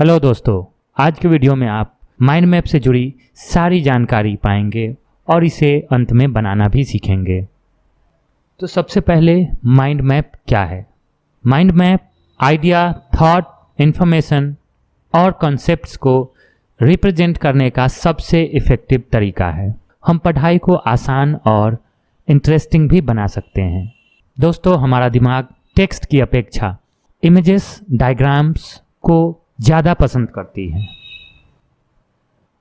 Hello दोस्तों, आज के वीडियो में आप माइंड मैप से जुड़ी सारी जानकारी पाएंगे और इसे अंत में बनाना भी सीखेंगे। तो सबसे पहले माइंड मैप क्या है? Mind map idea, thought, information और कॉन्सेप्ट्स को रिप्रेजेंट करने का सबसे इफ़ेक्टिव तरीका है। हम पढ़ाई को आसान और इंटरेस्टिंग भी बना सकते हैं। दोस्तों, हमारा दिमाग टेक्स्ट की अपेक्षा इमेजेस, डायग्राम्स को ज़्यादा पसंद करती है।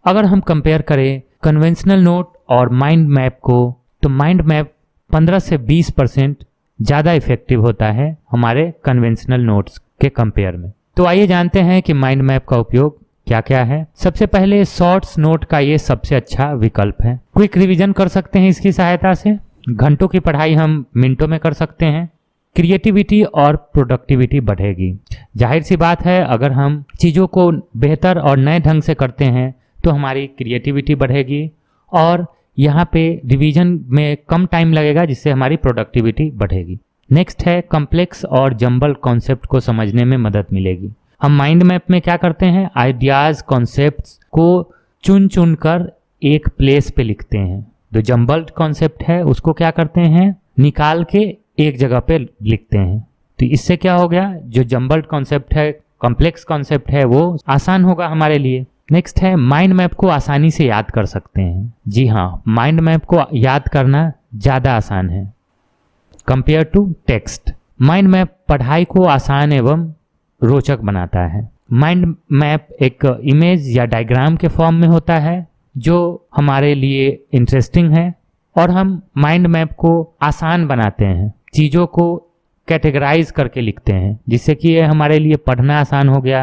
अगर हम कंपेयर करें कन्वेंशनल नोट और माइंड मैप को, तो माइंड मैप 15 से 20% ज़्यादा इफेक्टिव होता है हमारे कन्वेंशनल नोट्स के कंपेयर में। तो आइए जानते हैं कि माइंड मैप का उपयोग क्या क्या है। सबसे पहले शॉर्ट्स नोट का ये सबसे अच्छा विकल्प है। क्विक रिवीजन कर सकते हैं इसकी सहायता से। घंटों की पढ़ाई हम मिनटों में कर सकते हैं। क्रिएटिविटी और प्रोडक्टिविटी बढ़ेगी। जाहिर सी बात है, अगर हम चीज़ों को बेहतर और नए ढंग से करते हैं तो हमारी क्रिएटिविटी बढ़ेगी और यहाँ पे रिवीजन में कम टाइम लगेगा, जिससे हमारी प्रोडक्टिविटी बढ़ेगी। नेक्स्ट है कॉम्प्लेक्स और जंबल कॉन्सेप्ट को समझने में मदद मिलेगी। हम माइंड मैप में क्या करते हैं, आइडियाज़, कॉन्सेप्ट्स को चुन चुन कर एक प्लेस पे लिखते हैं। जो जंबल्ड कॉन्सेप्ट है उसको क्या करते हैं, निकाल के एक जगह पे लिखते हैं। तो इससे क्या हो गया, जो जंबल्ड कॉन्सेप्ट है, कॉम्प्लेक्स कॉन्सेप्ट है, वो आसान होगा हमारे लिए। नेक्स्ट है माइंड मैप को आसानी से याद कर सकते हैं। जी हाँ, माइंड मैप को याद करना ज़्यादा आसान है compare to text. Mind map पढ़ाई को आसान एवं रोचक बनाता है। माइंड मैप एक इमेज या डायग्राम के फॉर्म में होता है जो हमारे लिए इंटरेस्टिंग है, और हम माइंड मैप को आसान बनाते हैं। चीज़ों को कैटेगराइज करके लिखते हैं, जिससे कि ये हमारे लिए पढ़ना आसान हो गया।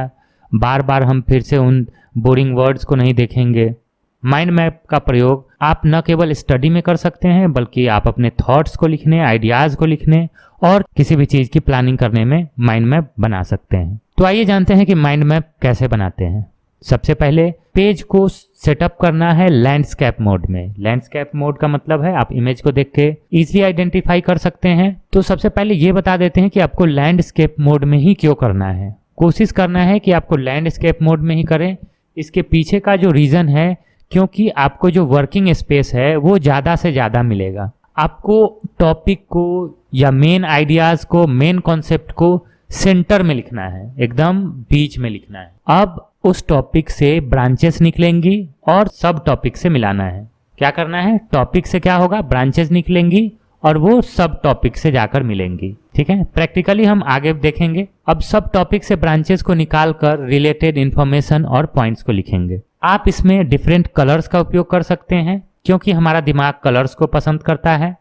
बार बार हम फिर से उन बोरिंग वर्ड्स को नहीं देखेंगे। माइंड मैप का प्रयोग आप न केवल स्टडी में कर सकते हैं, बल्कि आप अपने थॉट्स को लिखने, आइडियाज़ को लिखने और किसी भी चीज़ की प्लानिंग करने में माइंड मैप बना सकते हैं। तो आइए जानते हैं कि माइंड मैप कैसे बनाते हैं। सबसे पहले पेज को सेटअप करना है लैंडस्केप मोड में। लैंडस्केप मोड का मतलब है आप इमेज को देख के इजीली आइडेंटिफाई कर सकते हैं। तो सबसे पहले ये बता देते हैं कि आपको लैंडस्केप मोड में ही क्यों करना है। कोशिश करना है कि आपको लैंडस्केप मोड में ही करें। इसके पीछे का जो रीज़न है, क्योंकि आपको जो वर्किंग स्पेस है वो ज़्यादा से ज़्यादा मिलेगा। आपको टॉपिक को या मेन आइडियाज़ को, मेन कॉन्सेप्ट को सेंटर में लिखना है, एकदम बीच में लिखना है। अब उस टॉपिक से ब्रांचेस निकलेंगी और सब टॉपिक से मिलाना है। क्या करना है, टॉपिक से क्या होगा, ब्रांचेस निकलेंगी और वो सब टॉपिक से जाकर मिलेंगी। ठीक है, प्रैक्टिकली हम आगे देखेंगे। अब सब टॉपिक से ब्रांचेस को निकाल कर रिलेटेड इंफॉर्मेशन और पॉइंट्स को लिखेंगे। आप इसमें डिफरेंट कलर्स का उपयोग कर सकते हैं, क्योंकि हमारा दिमाग कलर्स को पसंद करता है।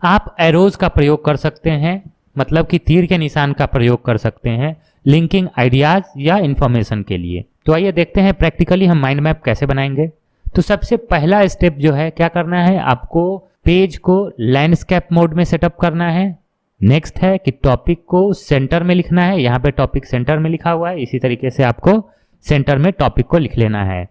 आप एरोज का प्रयोग कर सकते हैं, मतलब कि तीर के निशान का प्रयोग कर सकते हैं लिंकिंग आइडियाज या इंफॉर्मेशन के लिए। तो आइए देखते हैं प्रैक्टिकली हम माइंड मैप कैसे बनाएंगे। तो सबसे पहला स्टेप जो है, क्या करना है, आपको पेज को लैंडस्केप मोड में सेटअप करना है। नेक्स्ट है कि टॉपिक को सेंटर में लिखना है। यहाँ पे टॉपिक सेंटर में लिखा हुआ है, इसी तरीके से आपको सेंटर में टॉपिक को लिख लेना है।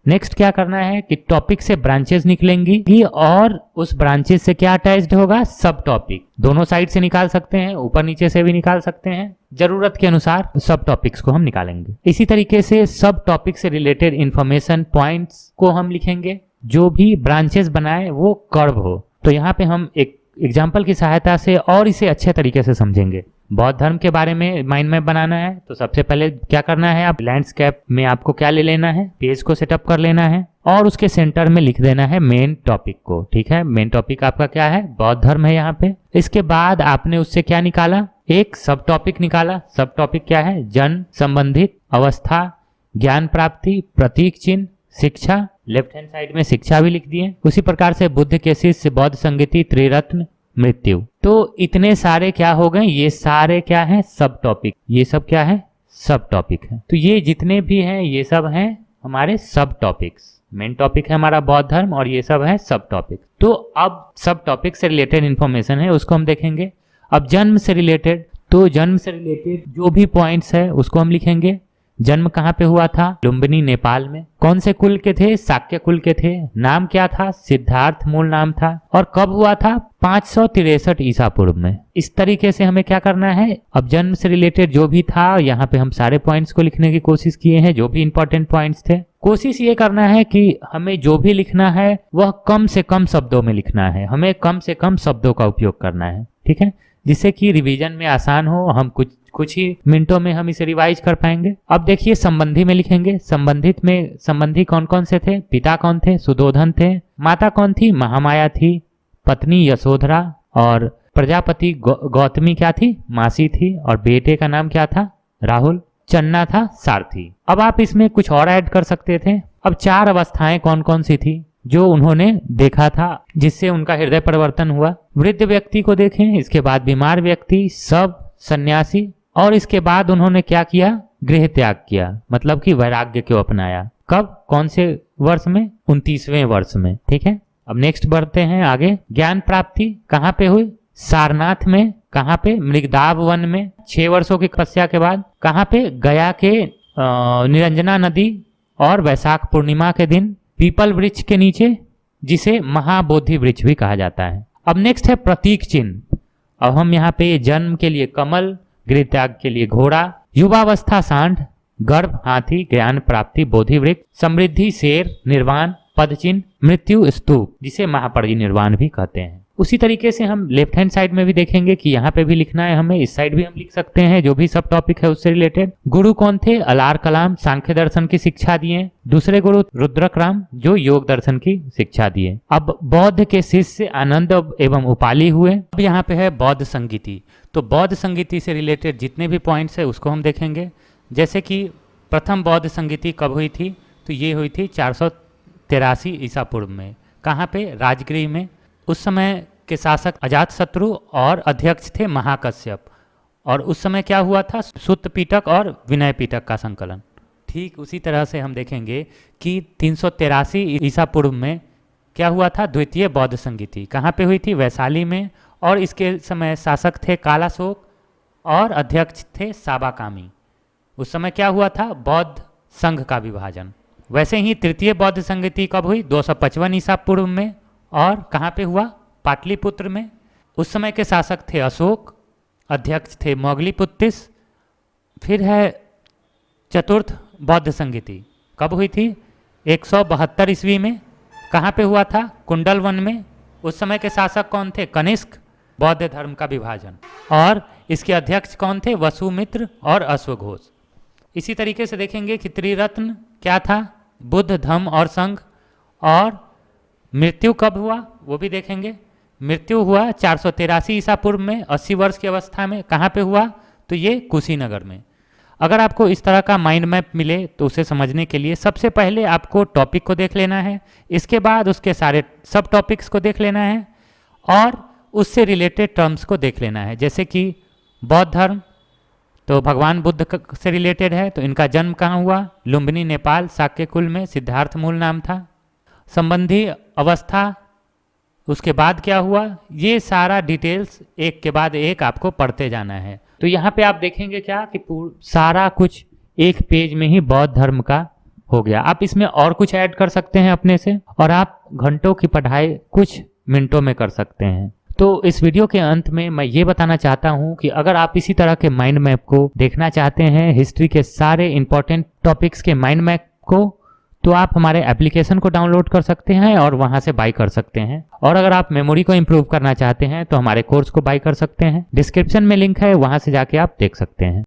नेक्स्ट क्या करना है कि टॉपिक से ब्रांचेस निकलेंगी और उस ब्रांचेस से क्या अटैच्ड होगा, सब टॉपिक। दोनों साइड से निकाल सकते हैं, ऊपर नीचे से भी निकाल सकते हैं। जरूरत के अनुसार सब टॉपिक्स को हम निकालेंगे। इसी तरीके से सब टॉपिक से रिलेटेड इंफॉर्मेशन पॉइंट्स को हम लिखेंगे। जो भी ब्रांचेस बनाए वो कर्व हो। तो यहाँ पे हम एक एग्जाम्पल की सहायता से और इसे अच्छे तरीके से समझेंगे। बौद्ध धर्म के बारे में माइंड मैप बनाना है, तो सबसे पहले क्या करना है, आप लैंडस्केप में आपको क्या ले लेना है, पेज को सेटअप कर लेना है और उसके सेंटर में लिख देना है मेन टॉपिक को। ठीक है, मेन टॉपिक आपका क्या है, बौद्ध धर्म है यहाँ पे। इसके बाद आपने उससे क्या निकाला, एक सब टॉपिक निकाला। सब टॉपिक क्या है, जन्म, संबंधित, अवस्था, ज्ञान प्राप्ति, प्रतीक चिन्ह, शिक्षा। लेफ्ट हैंड साइड में शिक्षा भी लिख दिए। उसी प्रकार से बुद्ध के शिष्य, बौद्ध संगति, त्रिरत्न, मृत्यु। तो इतने सारे क्या हो गए, ये सारे क्या है, सब टॉपिक। ये सब क्या है, सब टॉपिक है। तो ये जितने भी हैं ये सब हैं हमारे सब टॉपिक्स। मेन टॉपिक है हमारा बौद्ध धर्म और ये सब है सब टॉपिक। तो अब सब टॉपिक से रिलेटेड इंफॉर्मेशन है उसको हम देखेंगे। अब जन्म से रिलेटेड, तो जन्म से रिलेटेड जो भी पॉइंट्स है उसको हम लिखेंगे। जन्म कहाँ पे हुआ था? लुम्बिनी नेपाल में। कौन से कुल के थे? शाक्य कुल के थे। नाम क्या था? सिद्धार्थ मूल नाम था। और कब हुआ था? 563 ईसा पूर्व में। इस तरीके से हमें क्या करना है, अब जन्म से रिलेटेड जो भी था यहाँ पे हम सारे पॉइंट्स को लिखने की कोशिश किए हैं, जो भी इंपॉर्टेंट पॉइंट्स थे। कोशिश ये करना है कि हमें जो भी लिखना है वह कम से कम शब्दों में लिखना है, हमें कम से कम शब्दों का उपयोग करना है, ठीक है, जिससे कि रिवीजन में आसान हो, हम कुछ ही मिनटों में हम इसे रिवाइज कर पाएंगे। अब देखिए संबंधी में लिखेंगे। संबंधित में संबंधी कौन कौन से थे? पिता कौन थे? सुधोधन थे। माता कौन थी? महामाया थी। पत्नी यशोधरा। और प्रजापति गौतमी क्या थी? मासी थी। और बेटे का नाम क्या था? राहुल। चन्ना था सारथी। अब आप इसमें कुछ और ऐड कर सकते थे। अब 4 अवस्थाएं कौन कौन सी थी जो उन्होंने देखा था जिससे उनका हृदय परिवर्तन हुआ? वृद्ध व्यक्ति को देखें, इसके बाद बीमार व्यक्ति, सब, सन्यासी, और इसके बाद उन्होंने क्या किया? गृह त्याग किया, मतलब कि वैराग्य को अपनाया। कब? कौन से वर्ष में? 29वें वर्ष में, ठीक है। अब नेक्स्ट बढ़ते हैं आगे। ज्ञान प्राप्ति कहाँ पे हुई? सारनाथ में। कहाँ पे? मृगदाव वन में। 6 वर्षों की तपस्या के बाद। कहाँ पे? गया के निरंजना नदी और वैशाख पूर्णिमा के दिन पीपल वृक्ष के नीचे, जिसे महाबोधि वृक्ष भी कहा जाता है। अब नेक्स्ट है प्रतीक चिन्ह। अब हम यहाँ पे जन्म के लिए कमल, गृह त्याग के लिए घोड़ा, युवावस्था सांड, गर्भ हाथी, ज्ञान प्राप्ति बोधि वृक्ष, समृद्धि शेर, निर्वाण पद चिन्ह, मृत्यु स्तूप, जिसे महापरिनिर्वाण भी कहते हैं। उसी तरीके से हम लेफ्ट हैंड साइड में भी देखेंगे कि यहाँ पे भी लिखना है हमें, इस साइड भी हम लिख सकते हैं जो भी सब टॉपिक है उससे रिलेटेड। गुरु कौन थे? अलार कलाम, सांख्य दर्शन की शिक्षा दिए। दूसरे गुरु रुद्रक्राम, जो योग दर्शन की शिक्षा दिए। अब बौद्ध के शिष्य आनंद एवं उपाली हुए। अब यहाँ पे है बौद्ध संगीति। तो बौद्ध संगीति से रिलेटेड जितने भी पॉइंट्स है उसको हम देखेंगे। जैसे कि प्रथम बौद्ध संगीति कब हुई थी? तो ये हुई थी 483 ईसा पूर्व में। कहाँ पे? राजगृह में। उस समय के शासक अजातशत्रु और अध्यक्ष थे महाकश्यप। और उस समय क्या हुआ था? सुत्त पिटक और विनय पिटक का संकलन। ठीक उसी तरह से हम देखेंगे कि 383 ईसा पूर्व में क्या हुआ था? द्वितीय बौद्ध संगीति। कहाँ पे हुई थी? वैशाली में। और इसके समय शासक थे कालाशोक और अध्यक्ष थे साबाकामी। उस समय क्या हुआ था? बौद्ध संघ का विभाजन। वैसे ही तृतीय बौद्ध संगीति कब हुई? 255 ईसा पूर्व में। और कहाँ पे हुआ? पाटलिपुत्र में। उस समय के शासक थे अशोक, अध्यक्ष थे मोगलीपुत्तिस। फिर है चतुर्थ बौद्ध संगीति कब हुई थी? 172 ईस्वी में। कहाँ पे हुआ था? कुंडल वन में। उस समय के शासक कौन थे? कनिष्क। बौद्ध धर्म का विभाजन। और इसके अध्यक्ष कौन थे? वसुमित्र और अश्वघोष। इसी तरीके से देखेंगे कि त्रिरत्न क्या था? बुद्ध, धम्म और संघ। और मृत्यु कब हुआ वो भी देखेंगे। मृत्यु हुआ 483 ईसा पूर्व में, 80 वर्ष की अवस्था में। कहाँ पे हुआ? तो ये कुशीनगर में। अगर आपको इस तरह का माइंड मैप मिले तो उसे समझने के लिए सबसे पहले आपको टॉपिक को देख लेना है, इसके बाद उसके सारे सब टॉपिक्स को देख लेना है और उससे रिलेटेड टर्म्स को देख लेना है। जैसे कि बौद्ध धर्म तो भगवान बुद्ध से रिलेटेड है, तो इनका जन्म कहाँ हुआ? लुम्बिनी नेपाल, शाक्य कुल में। सिद्धार्थ मूल नाम था। संबंधी अवस्था, उसके बाद क्या हुआ? ये सारा डिटेल्स एक के बाद एक आपको पढ़ते जाना है। तो यहाँ पे आप देखेंगे क्या कि सारा कुछ एक पेज में ही बौद्ध धर्म का हो गया। आप इसमें और कुछ ऐड कर सकते हैं अपने से, और आप घंटों की पढ़ाई कुछ मिनटों में कर सकते हैं। तो इस वीडियो के अंत में मैं ये बताना चाहता हूँ कि अगर आप इसी तरह के माइंड मैप को देखना चाहते हैं, हिस्ट्री के सारे इंपॉर्टेंट टॉपिक्स के माइंड मैप को, तो आप हमारे एप्लीकेशन को डाउनलोड कर सकते हैं और वहां से बाय कर सकते हैं। और अगर आप मेमोरी को इंप्रूव करना चाहते हैं तो हमारे कोर्स को बाय कर सकते हैं। डिस्क्रिप्शन में लिंक है, वहां से जाके आप देख सकते हैं।